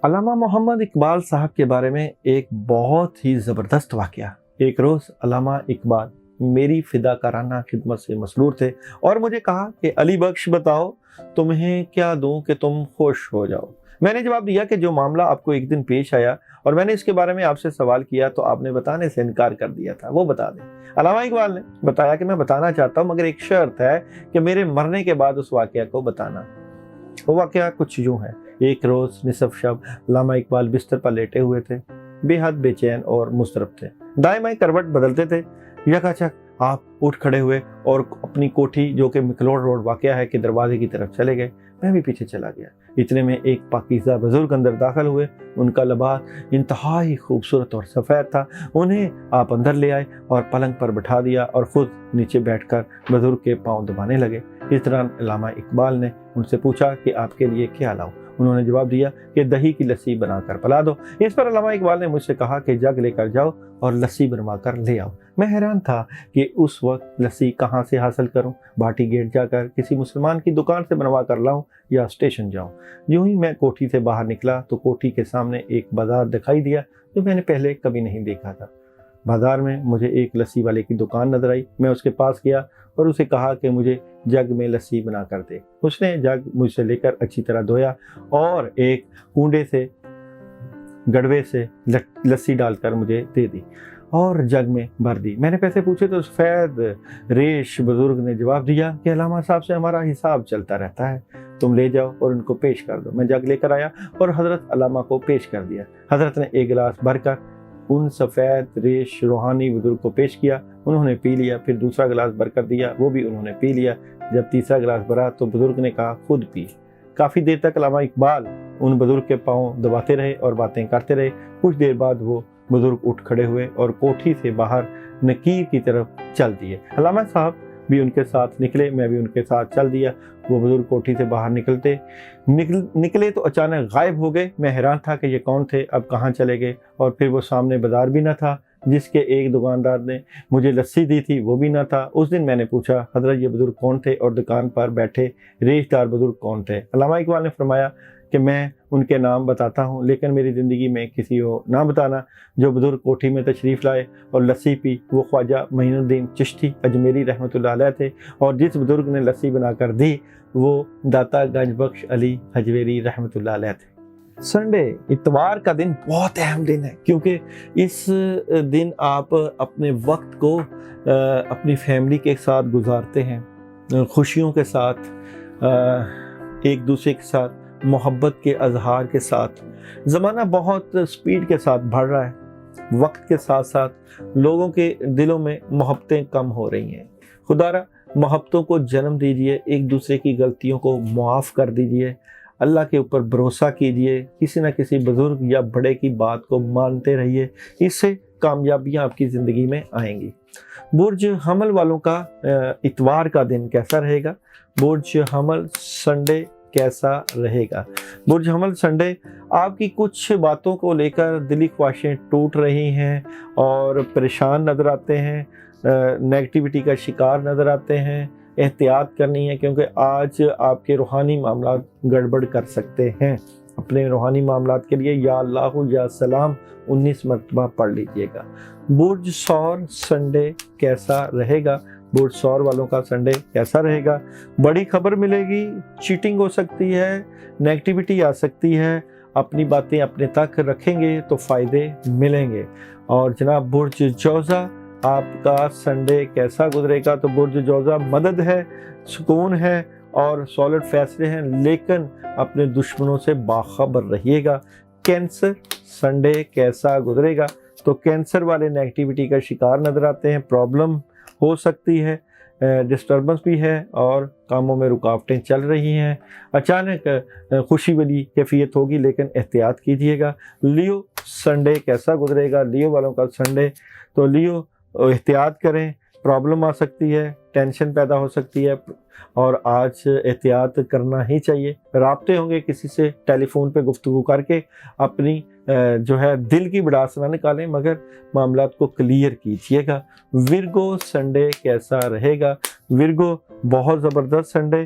علامہ محمد اقبال صاحب کے بارے میں ایک بہت ہی زبردست واقعہ۔ ایک روز علامہ اقبال میری فدا کارانہ خدمت سے مسرور تھے اور مجھے کہا کہ علی بخش بتاؤ تمہیں کیا دوں کہ تم خوش ہو جاؤ۔ میں نے جواب دیا کہ جو معاملہ آپ کو ایک دن پیش آیا اور میں نے اس کے بارے میں آپ سے سوال کیا تو آپ نے بتانے سے انکار کر دیا تھا، وہ بتا دیں۔ علامہ اقبال نے بتایا کہ میں بتانا چاہتا ہوں مگر ایک شرط ہے کہ میرے مرنے کے بعد اس واقعہ کو بتانا۔ وہ واقعہ کچھ یوں ہے۔ ایک روز نصف شب علامہ اقبال بستر پر لیٹے ہوئے تھے، بے حد بے چین اور مضطرب تھے۔ دائیں بائیں کروٹ بدلتے تھے۔ یکاچک آپ اٹھ کھڑے ہوئے اور اپنی کوٹھی جو کہ مکلوڈ روڈ واقعہ ہے کہ دروازے کی طرف چلے گئے۔ میں بھی پیچھے چلا گیا۔ اتنے میں ایک پاکیزہ بزرگ اندر داخل ہوئے۔ ان کا لباس انتہائی خوبصورت اور سفید تھا۔ انہیں آپ اندر لے آئے اور پلنگ پر بٹھا دیا اور خود نیچے بیٹھ کر بزرگ کے پاؤں دبانے لگے۔ اس دوران علامہ اقبال نے ان سے پوچھا کہ آپ کے لیے کیا لاؤں؟ انہوں نے جواب دیا کہ دہی کی لسی بنا کر پلا دو۔ اس پر علامہ اقبال نے مجھ سے کہا کہ جگ لے کر جاؤ اور لسی بنوا کر لے آؤ۔ میں حیران تھا کہ اس وقت لسی کہاں سے حاصل کروں، باٹی گیٹ جا کر کسی مسلمان کی دکان سے بنوا کر لاؤں یا اسٹیشن جاؤں۔ یوں ہی میں کوٹھی سے باہر نکلا تو کوٹھی کے سامنے ایک بازار دکھائی دیا جو میں نے پہلے کبھی نہیں دیکھا تھا۔ بازار میں مجھے ایک لسی والے کی دکان نظر آئی۔ میں اس کے پاس گیا اور اسے کہا کہ مجھے جگ میں لسی بنا کر دے۔ اس نے جگ مجھ سے لے کر اچھی طرح دھویا اور ایک کنڈے سے گڑوے سے لسی ڈال کر مجھے دے دی اور جگ میں بھر دی۔ میں نے پیسے پوچھے تو سفید ریش بزرگ نے جواب دیا کہ علامہ صاحب سے ہمارا حساب چلتا رہتا ہے، تم لے جاؤ اور ان کو پیش کر دو۔ میں جگ لے کر آیا اور حضرت علامہ کو پیش کر دیا۔ حضرت نے ایک گلاس بھر کر ان سفید ریش روحانی بزرگ کو پیش کیا۔ انہوں نے پی لیا، پھر دوسرا گلاس بھر کر دیا، وہ بھی انہوں نے پی لیا۔ جب تیسرا گلاس بھرا تو بزرگ نے کہا خود پی۔ کافی دیر تک علامہ اقبال ان بزرگ کے پاؤں دباتے رہے اور باتیں کرتے رہے۔ کچھ دیر بعد وہ بزرگ اٹھ کھڑے ہوئے اور کوٹھی سے باہر نکیر کی طرف چل دیے۔ علامہ صاحب بھی ان کے ساتھ نکلے، میں بھی ان کے ساتھ چل دیا۔ وہ بزرگ کوٹھی سے باہر نکلے تو اچانک غائب ہو گئے۔ میں حیران تھا کہ یہ کون تھے، اب کہاں چلے گئے، اور پھر وہ سامنے بازار بھی نہ تھا جس کے ایک دکاندار نے مجھے لسی دی تھی، وہ بھی نہ تھا۔ اس دن میں نے پوچھا حضرت یہ بزرگ کون تھے اور دکان پر بیٹھے ریش دار بزرگ کون تھے؟ علامہ اقبال نے فرمایا کہ میں ان کے نام بتاتا ہوں لیکن میری زندگی میں کسی کو نہ بتانا۔ جو بزرگ کوٹھی میں تشریف لائے اور لسی پی وہ خواجہ معین الدین چشتی اجمیری رحمۃ اللہ علیہ تھے، اور جس بزرگ نے لسی بنا کر دی وہ داتا گنج بخش علی حجویری رحمۃ اللہ علیہ تھے۔ سنڈے اتوار کا دن بہت اہم دن ہے کیونکہ اس دن آپ اپنے وقت کو اپنی فیملی کے ساتھ گزارتے ہیں، خوشیوں کے ساتھ، ایک دوسرے کے ساتھ محبت کے اظہار کے ساتھ۔ زمانہ بہت سپیڈ کے ساتھ بڑھ رہا ہے، وقت کے ساتھ ساتھ لوگوں کے دلوں میں محبتیں کم ہو رہی ہیں۔ خدا را محبتوں کو جنم دیجیے، ایک دوسرے کی غلطیوں کو معاف کر دیجیے، اللہ کے اوپر بھروسہ کیجیے، کسی نہ کسی بزرگ یا بڑے کی بات کو مانتے رہیے، اس سے کامیابیاں آپ کی زندگی میں آئیں گی۔ برج حمل والوں کا اتوار کا دن کیسا رہے گا؟ برج حمل سنڈے کیسا رہے گا؟ برج حمل سنڈے آپ کی کچھ باتوں کو لے کر دلی خواہشیں ٹوٹ رہی ہیں اور پریشان نظر آتے ہیں، نیگیٹیوٹی کا شکار نظر آتے ہیں۔ احتیاط کرنی ہے کیونکہ آج آپ کے روحانی معاملات گڑبڑ کر سکتے ہیں۔ اپنے روحانی معاملات کے لیے یا اللہ یا سلام 19 مرتبہ پڑھ لیجئے گا۔ برج ثور سنڈے کیسا رہے گا؟ برج ثور والوں کا سنڈے کیسا رہے گا؟ بڑی خبر ملے گی، چیٹنگ ہو سکتی ہے، نیگیٹیوٹی آ سکتی ہے، اپنی باتیں اپنے تک رکھیں گے تو فائدے ملیں گے۔ اور جناب برج جوزہ آپ کا سنڈے کیسا گزرے گا؟ تو برج جوزہ مدد ہے، سکون ہے اور سالڈ فیصلے ہیں، لیکن اپنے دشمنوں سے باخبر رہیے گا۔ کینسر سنڈے کیسا گزرے گا؟ تو کینسر والے نیگیٹیوٹی کا شکار نظر آتے ہیں، پرابلم ہو سکتی ہے، ڈسٹربنس بھی ہے اور کاموں میں رکاوٹیں چل رہی ہیں۔ اچانک خوشی والی کیفیت ہوگی لیکن احتیاط کیجیے گا۔ لیو سنڈے کیسا گزرے گا؟ لیو والوں کا سنڈے، تو لیو احتیاط کریں، پرابلم آ سکتی ہے، ٹینشن پیدا ہو سکتی ہے اور آج احتیاط کرنا ہی چاہیے۔ رابطے ہوں گے کسی سے، ٹیلی فون پہ گفتگو کر کے اپنی جو ہے دل کی بڑاس نہ نکالیں مگر معاملات کو کلیئر کیجیے گا۔ ورگو سنڈے کیسا رہے گا؟ ورگو بہت زبردست سنڈے،